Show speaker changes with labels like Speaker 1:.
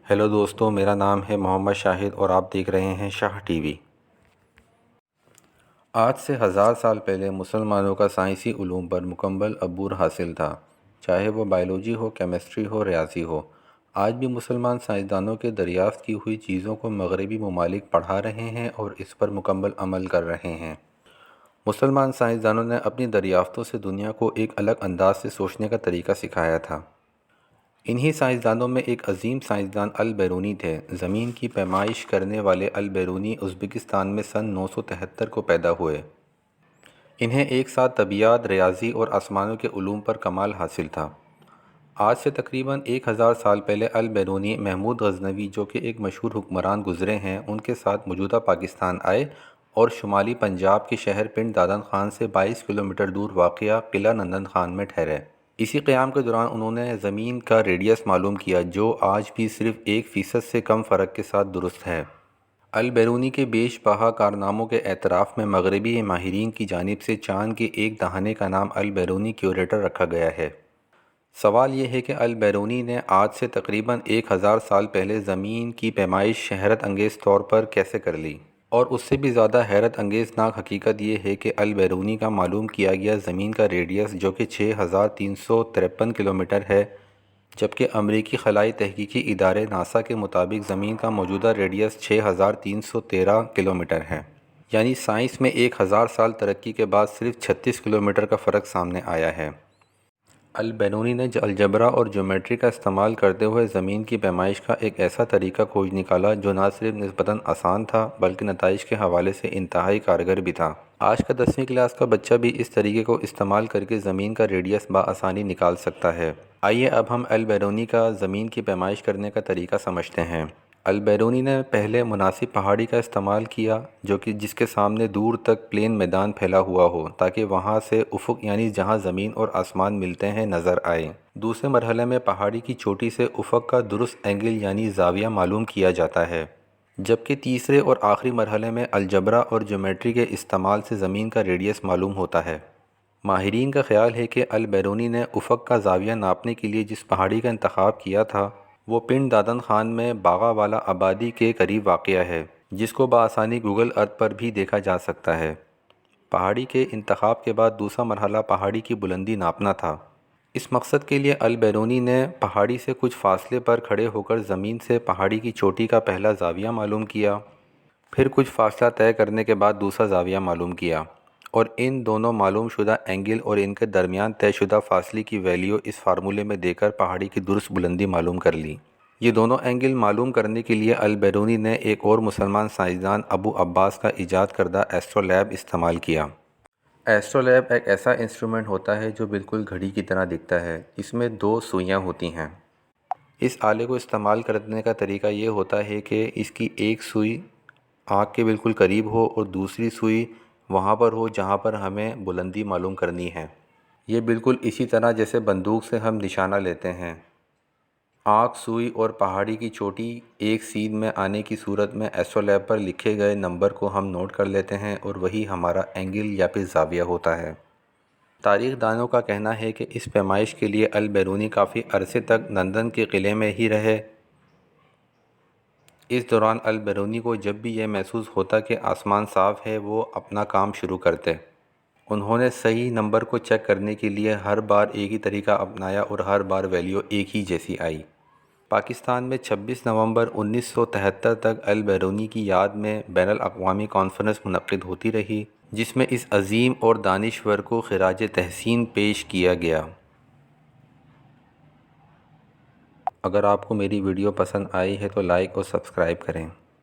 Speaker 1: Hello دوستو، میرا نام ہے محمد شاہد اور آپ دیکھ رہے ہیں شاہ ٹی وی۔ آج سے 1000 سال پہلے مسلمانوں کا سائنسی علوم پر مکمل عبور حاصل تھا، چاہے وہ بائیولوجی ہو، کیمسٹری ہو، ریاضی ہو۔ آج بھی مسلمان سائنسدانوں کے دریافت کی ہوئی چیزوں کو مغربی ممالک پڑھا رہے ہیں اور اس پر مکمل عمل کر رہے ہیں۔ مسلمان سائنسدانوں نے اپنی دریافتوں سے دنیا کو ایک الگ انداز سے سوچنے کا طریقہ سکھایا تھا۔ انہی سائنسدانوں میں ایک عظیم سائنسدان البیرونی تھے۔ زمین کی پیمائش کرنے والے البیرونی ازبکستان میں سن 973 کو پیدا ہوئے۔ انہیں ایک ساتھ طبیعیات، ریاضی اور آسمانوں کے علوم پر کمال حاصل تھا۔ آج سے تقریباً 1000 سال پہلے البیرونی محمود غزنوی، جو کہ ایک مشہور حکمران گزرے ہیں، ان کے ساتھ موجودہ پاکستان آئے اور شمالی پنجاب کے شہر پنڈ دادن خان سے 22 کلومیٹر دور واقع قلعہ نندن خان میں ٹھہرے۔ اسی قیام کے دوران انہوں نے زمین کا ریڈیس معلوم کیا، جو آج بھی صرف 1% سے کم فرق کے ساتھ درست ہے۔ البیرونی کے بیش بہا کارناموں کے اعتراف میں مغربی ماہرین کی جانب سے چاند کے ایک دہانے کا نام البیرونی کیوریٹر رکھا گیا ہے۔ سوال یہ ہے کہ البیرونی نے آج سے تقریباً 1000 سال پہلے زمین کی پیمائش حیرت انگیز طور پر کیسے کر لی؟ اور اس سے بھی زیادہ حیرت انگیز ناک حقیقت یہ ہے کہ البیرونی کا معلوم کیا گیا زمین کا ریڈیس جو کہ 6353 کلومیٹر ہے، جبکہ امریکی خلائی تحقیقی ادارے ناسا کے مطابق زمین کا موجودہ ریڈیس 6313 کلومیٹر ہے۔ یعنی سائنس میں 1000 سال ترقی کے بعد صرف 36 کلومیٹر کا فرق سامنے آیا ہے۔ البیرونی نے الجبرا اور جیومیٹری کا استعمال کرتے ہوئے زمین کی پیمائش کا ایک ایسا طریقہ کھوج نکالا جو نہ صرف نسبتاً آسان تھا بلکہ نتائج کے حوالے سے انتہائی کارگر بھی تھا۔ آج کا 10ویں کلاس کا بچہ بھی اس طریقے کو استعمال کر کے زمین کا ریڈیس بآسانی نکال سکتا ہے۔ آئیے اب ہم البیرونی کا زمین کی پیمائش کرنے کا طریقہ سمجھتے ہیں۔ البیرونی نے پہلے مناسب پہاڑی کا استعمال کیا جس کے سامنے دور تک پلین میدان پھیلا ہوا ہو تاکہ وہاں سے افق یعنی جہاں زمین اور آسمان ملتے ہیں نظر آئے۔ دوسرے مرحلے میں پہاڑی کی چوٹی سے افق کا درست اینگل یعنی زاویہ معلوم کیا جاتا ہے، جبکہ تیسرے اور آخری مرحلے میں الجبرا اور جیومیٹری کے استعمال سے زمین کا ریڈیس معلوم ہوتا ہے۔ ماہرین کا خیال ہے کہ البیرونی نے افق کا زاویہ ناپنے کے لیے جس پہاڑی کا انتخاب کیا تھا وہ پنڈ دادن خان میں باغا والا آبادی کے قریب واقع ہے، جس کو بآسانی گوگل ارتھ پر بھی دیکھا جا سکتا ہے۔ پہاڑی کے انتخاب کے بعد دوسرا مرحلہ پہاڑی کی بلندی ناپنا تھا۔ اس مقصد کے لیے البیرونی نے پہاڑی سے کچھ فاصلے پر کھڑے ہو کر زمین سے پہاڑی کی چوٹی کا پہلا زاویہ معلوم کیا، پھر کچھ فاصلہ طے کرنے کے بعد دوسرا زاویہ معلوم کیا، اور ان دونوں معلوم شدہ اینگل اور ان کے درمیان طے شدہ فاصلے کی ویلیو اس فارمولے میں دے کر پہاڑی کی درست بلندی معلوم کر لی۔ یہ دونوں اینگل معلوم کرنے کے لیے البیرونی نے ایک اور مسلمان سائنسدان ابو عباس کا ایجاد کردہ ایسٹرولیب استعمال کیا۔ ایسٹرولیب ایک ایسا انسٹرومنٹ ہوتا ہے جو بالکل گھڑی کی طرح دکھتا ہے۔ اس میں 2 سوئیاں ہوتی ہیں۔ اس آلے کو استعمال کرنے کا طریقہ یہ ہوتا ہے کہ اس کی ایک سوئی آنکھ کے بالکل قریب ہو اور دوسری سوئی وہاں پر ہو جہاں پر ہمیں بلندی معلوم کرنی ہے۔ یہ بالکل اسی طرح جیسے بندوق سے ہم نشانہ لیتے ہیں۔ آنکھ، سوئی اور پہاڑی کی چوٹی ایک سیدھ میں آنے کی صورت میں ایسٹرولیب پر لکھے گئے نمبر کو ہم نوٹ کر لیتے ہیں اور وہی ہمارا اینگل یا پھر زاویہ ہوتا ہے۔ تاریخ دانوں کا کہنا ہے کہ اس پیمائش کے لیے البیرونی کافی عرصے تک نندن کے قلعے میں ہی رہے۔ اس دوران البیرونی کو جب بھی یہ محسوس ہوتا کہ آسمان صاف ہے وہ اپنا کام شروع کرتے۔ انہوں نے صحیح نمبر کو چیک کرنے کے لیے ہر بار ایک ہی طریقہ اپنایا اور ہر بار ویلیو ایک ہی جیسی آئی۔ پاکستان میں 26 نومبر 1973 تک البیرونی کی یاد میں بین الاقوامی کانفرنس منعقد ہوتی رہی، جس میں اس عظیم اور دانشور کو خراج تحسین پیش کیا گیا۔ اگر آپ کو میری ویڈیو پسند آئی ہے تو لائک اور سبسکرائب کریں۔